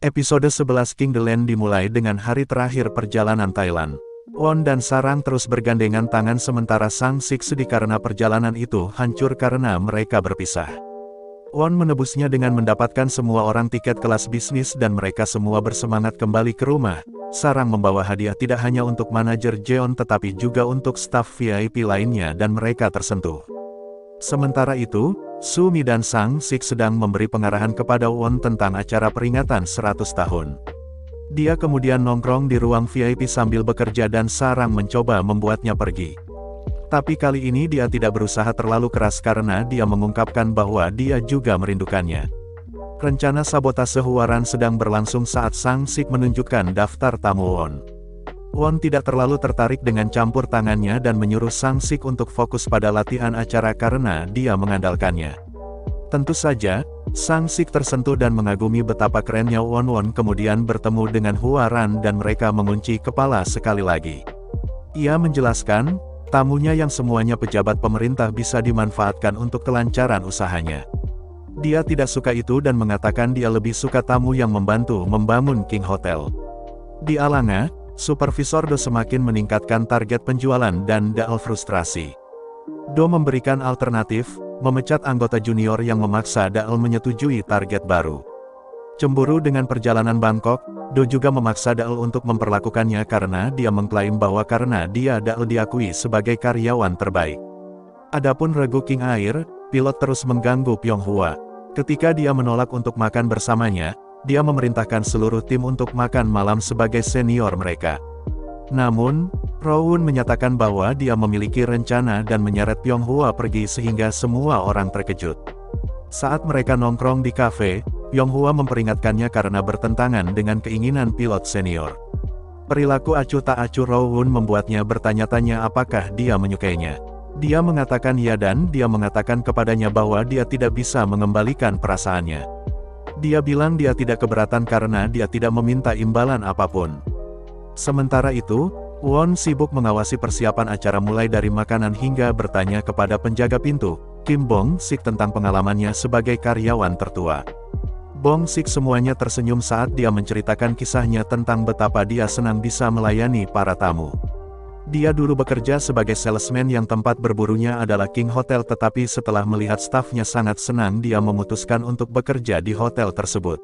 Episode 11 King The Land dimulai dengan hari terakhir perjalanan Thailand. Won dan Sarang terus bergandengan tangan sementara Sang Sik sedih karena perjalanan itu hancur karena mereka berpisah. Won menebusnya dengan mendapatkan semua orang tiket kelas bisnis dan mereka semua bersemangat kembali ke rumah. Sarang membawa hadiah tidak hanya untuk manajer Jeon tetapi juga untuk staf VIP lainnya dan mereka tersentuh. Sementara itu, Sumi dan Sang Sik sedang memberi pengarahan kepada Won tentang acara peringatan 100 tahun. Dia kemudian nongkrong di ruang VIP sambil bekerja dan Sarang mencoba membuatnya pergi. Tapi kali ini dia tidak berusaha terlalu keras karena dia mengungkapkan bahwa dia juga merindukannya. Rencana sabotase Hwaran sedang berlangsung saat Sang Sik menunjukkan daftar tamu Won. Won tidak terlalu tertarik dengan campur tangannya dan menyuruh Sang Sik untuk fokus pada latihan acara karena dia mengandalkannya. Tentu saja, Sang Sik tersentuh dan mengagumi betapa kerennya Won. Won kemudian bertemu dengan Hwaran dan mereka mengunci kepala sekali lagi. Ia menjelaskan, tamunya yang semuanya pejabat pemerintah bisa dimanfaatkan untuk kelancaran usahanya. Dia tidak suka itu dan mengatakan dia lebih suka tamu yang membantu membangun King Hotel. Di Alanga, Supervisor Do semakin meningkatkan target penjualan dan Daal frustrasi. Do memberikan alternatif, memecat anggota junior yang memaksa Daal menyetujui target baru. Cemburu dengan perjalanan Bangkok, Do juga memaksa Daal untuk memperlakukannya karena dia mengklaim bahwa karena dia Daal diakui sebagai karyawan terbaik. Adapun regu King Air, pilot terus mengganggu Pyonghwa. Ketika dia menolak untuk makan bersamanya, dia memerintahkan seluruh tim untuk makan malam sebagai senior mereka. Namun, Rowoon menyatakan bahwa dia memiliki rencana dan menyeret Pyonghwa pergi sehingga semua orang terkejut. Saat mereka nongkrong di kafe, Pyonghwa memperingatkannya karena bertentangan dengan keinginan pilot senior. Perilaku acuh tak acuh Rowoon membuatnya bertanya-tanya apakah dia menyukainya. Dia mengatakan ya dan dia mengatakan kepadanya bahwa dia tidak bisa mengembalikan perasaannya. Dia bilang dia tidak keberatan karena dia tidak meminta imbalan apapun. Sementara itu, Won sibuk mengawasi persiapan acara mulai dari makanan hingga bertanya kepada penjaga pintu, Kim Bong Sik tentang pengalamannya sebagai karyawan tertua. Bong Sik semuanya tersenyum saat dia menceritakan kisahnya tentang betapa dia senang bisa melayani para tamu. Dia dulu bekerja sebagai salesman yang tempat berburunya adalah King Hotel tetapi setelah melihat stafnya sangat senang dia memutuskan untuk bekerja di hotel tersebut.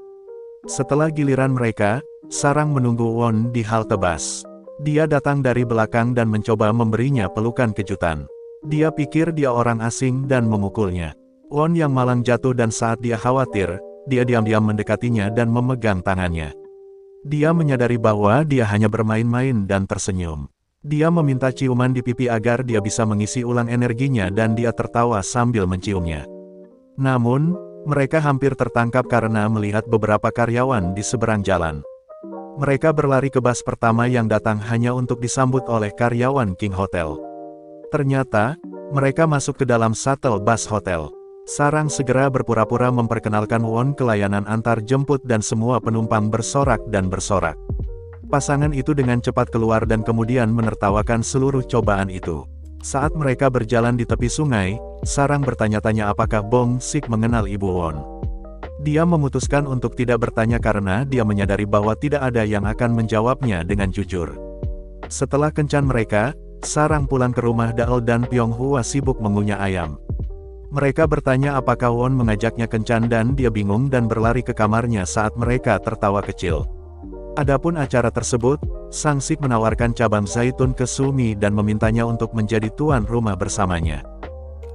Setelah giliran mereka, Sarang menunggu Won di halte bus. Dia datang dari belakang dan mencoba memberinya pelukan kejutan. Dia pikir dia orang asing dan memukulnya. Won yang malang jatuh dan saat dia khawatir, dia diam-diam mendekatinya dan memegang tangannya. Dia menyadari bahwa dia hanya bermain-main dan tersenyum. Dia meminta ciuman di pipi agar dia bisa mengisi ulang energinya dan dia tertawa sambil menciumnya. Namun, mereka hampir tertangkap karena melihat beberapa karyawan di seberang jalan. Mereka berlari ke bus pertama yang datang hanya untuk disambut oleh karyawan King Hotel. Ternyata, mereka masuk ke dalam shuttle bus hotel. Sarang segera berpura-pura memperkenalkan Won ke layanan antar jemput dan semua penumpang bersorak dan bersorak. Pasangan itu dengan cepat keluar dan kemudian menertawakan seluruh cobaan itu. Saat mereka berjalan di tepi sungai, Sarang bertanya-tanya apakah Bong Sik mengenal Ibu Won. Dia memutuskan untuk tidak bertanya karena dia menyadari bahwa tidak ada yang akan menjawabnya dengan jujur. Setelah kencan mereka, Sarang pulang ke rumah Daal dan Pyonghwa sibuk mengunyah ayam. Mereka bertanya apakah Won mengajaknya kencan dan dia bingung dan berlari ke kamarnya saat mereka tertawa kecil. Adapun acara tersebut, Sang Sik menawarkan cabang zaitun ke Sumi dan memintanya untuk menjadi tuan rumah bersamanya.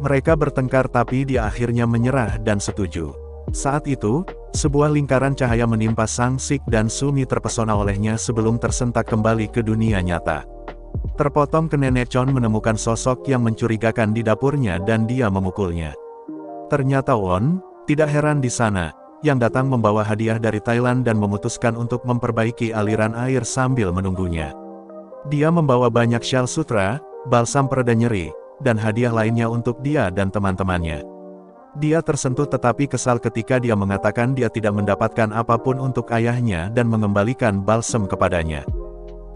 Mereka bertengkar tapi dia akhirnya menyerah dan setuju. Saat itu, sebuah lingkaran cahaya menimpa Sang Sik dan Sumi terpesona olehnya sebelum tersentak kembali ke dunia nyata. Terpotong ke Nenek Chon menemukan sosok yang mencurigakan di dapurnya dan dia memukulnya. Ternyata Won, tidak heran di sana, yang datang membawa hadiah dari Thailand dan memutuskan untuk memperbaiki aliran air sambil menunggunya. Dia membawa banyak syal sutra, balsam pereda nyeri, dan hadiah lainnya untuk dia dan teman-temannya. Dia tersentuh tetapi kesal ketika dia mengatakan dia tidak mendapatkan apapun untuk ayahnya dan mengembalikan balsam kepadanya.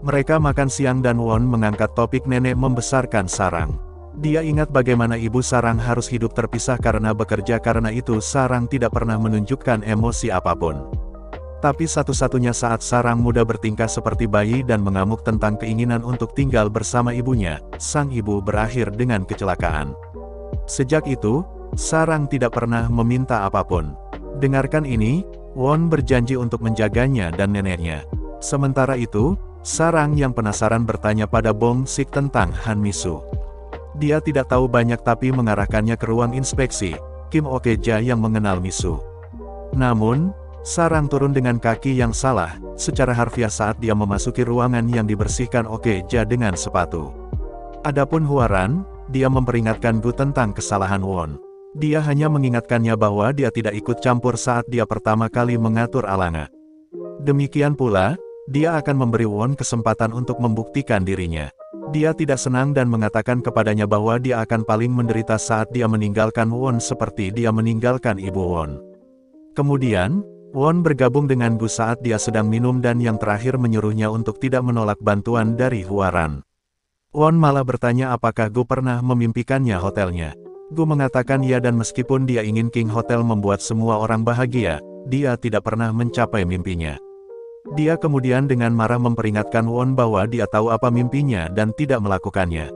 Mereka makan siang dan Won mengangkat topik nenek membesarkan Sarang. Dia ingat bagaimana ibu Sarang harus hidup terpisah karena bekerja karena itu Sarang tidak pernah menunjukkan emosi apapun. Tapi satu-satunya saat sarang muda bertingkah seperti bayi dan mengamuk tentang keinginan untuk tinggal bersama ibunya, sang ibu berakhir dengan kecelakaan. Sejak itu, sarang tidak pernah meminta apapun. Dengarkan ini, Won berjanji untuk menjaganya dan neneknya. Sementara itu, sarang yang penasaran bertanya pada Bong Sik tentang Han Misu. Dia tidak tahu banyak tapi mengarahkannya ke ruang inspeksi, Kim Okeja yang mengenal Misu. Namun, sarang turun dengan kaki yang salah, secara harfiah saat dia memasuki ruangan yang dibersihkan Okeja dengan sepatu. Adapun Huaran, dia memperingatkan Gu tentang kesalahan Won. Dia hanya mengingatkannya bahwa dia tidak ikut campur saat dia pertama kali mengatur Alanga. Demikian pula, dia akan memberi Won kesempatan untuk membuktikan dirinya. Dia tidak senang dan mengatakan kepadanya bahwa dia akan paling menderita saat dia meninggalkan Won seperti dia meninggalkan ibu Won. Kemudian, Won bergabung dengan Gu saat dia sedang minum dan yang terakhir menyuruhnya untuk tidak menolak bantuan dari Huaran. Won malah bertanya apakah Gu pernah memimpikannya hotelnya. Gu mengatakan ya dan meskipun dia ingin King Hotel membuat semua orang bahagia, dia tidak pernah mencapai mimpinya. Dia kemudian dengan marah memperingatkan Won bahwa dia tahu apa mimpinya dan tidak melakukannya.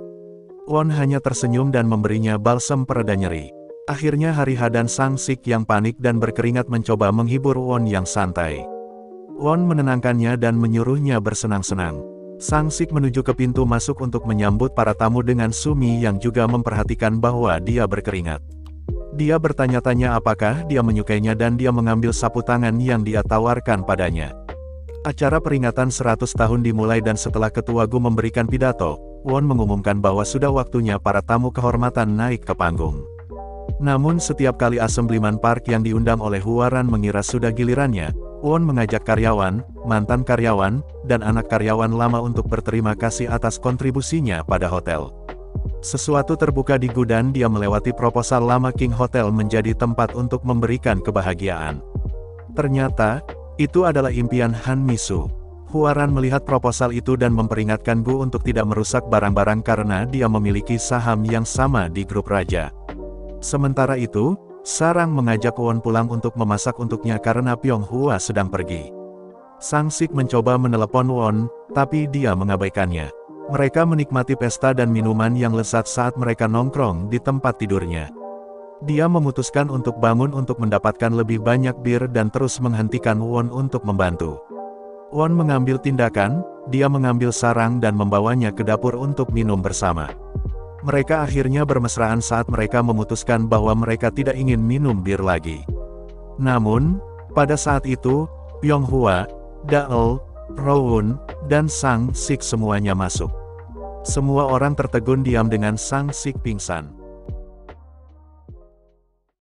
Won hanya tersenyum dan memberinya balsam pereda nyeri. Akhirnya Hariha dan Sang Sik yang panik dan berkeringat mencoba menghibur Won yang santai. Won menenangkannya dan menyuruhnya bersenang-senang. Sang Sik menuju ke pintu masuk untuk menyambut para tamu dengan Sumi yang juga memperhatikan bahwa dia berkeringat. Dia bertanya-tanya apakah dia menyukainya dan dia mengambil sapu tangan yang dia tawarkan padanya. Acara peringatan 100 tahun dimulai dan setelah Ketua Gu memberikan pidato, Won mengumumkan bahwa sudah waktunya para tamu kehormatan naik ke panggung. Namun setiap kali Assemblyman Park yang diundang oleh Huaran mengira sudah gilirannya, Won mengajak karyawan, mantan karyawan, dan anak karyawan lama untuk berterima kasih atas kontribusinya pada hotel. Sesuatu terbuka di Gu dan dia melewati proposal lama King Hotel menjadi tempat untuk memberikan kebahagiaan. Ternyata, itu adalah impian Han Misu. Huaran melihat proposal itu dan memperingatkan Gu untuk tidak merusak barang-barang karena dia memiliki saham yang sama di grup raja. Sementara itu, Sarang mengajak Won pulang untuk memasak untuknya karena Pyonghua sedang pergi. Sang Sik mencoba menelepon Won, tapi dia mengabaikannya. Mereka menikmati pesta dan minuman yang lezat saat mereka nongkrong di tempat tidurnya. Dia memutuskan untuk bangun untuk mendapatkan lebih banyak bir dan terus menghentikan Won untuk membantu. Won mengambil tindakan, dia mengambil sarang dan membawanya ke dapur untuk minum bersama. Mereka akhirnya bermesraan saat mereka memutuskan bahwa mereka tidak ingin minum bir lagi. Namun, pada saat itu, Pyonghua, Dael, Rowoon, dan Sang Sik semuanya masuk. Semua orang tertegun diam dengan Sang Sik pingsan.